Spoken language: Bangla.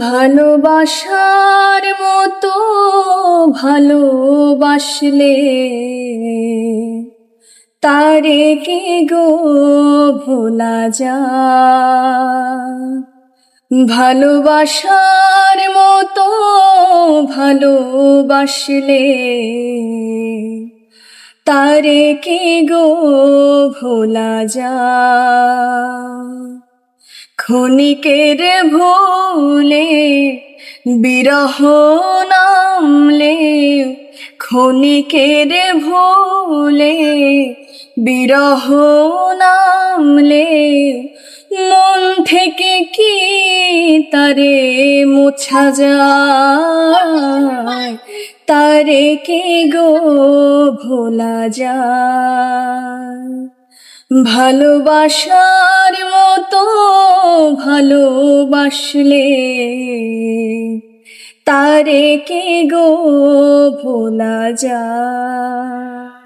ভালোবাসার মতো ভালোবাসলে তারে কি গো ভোলা যায়? ভালোবাসার মতো ভালোবাসলে তারে কি গো ভোলা যায়? ক্ষণিকের ভুলে বিরহ নামলে, ক্ষণিকের ভুলে বিরহ নামলে মন থেকে কি তারে মোছা যায়? তারে কি গো ভোলা যায়? ভালোবাসার মতো ভালোবাসলে তারে কি গো ভোলা যায়?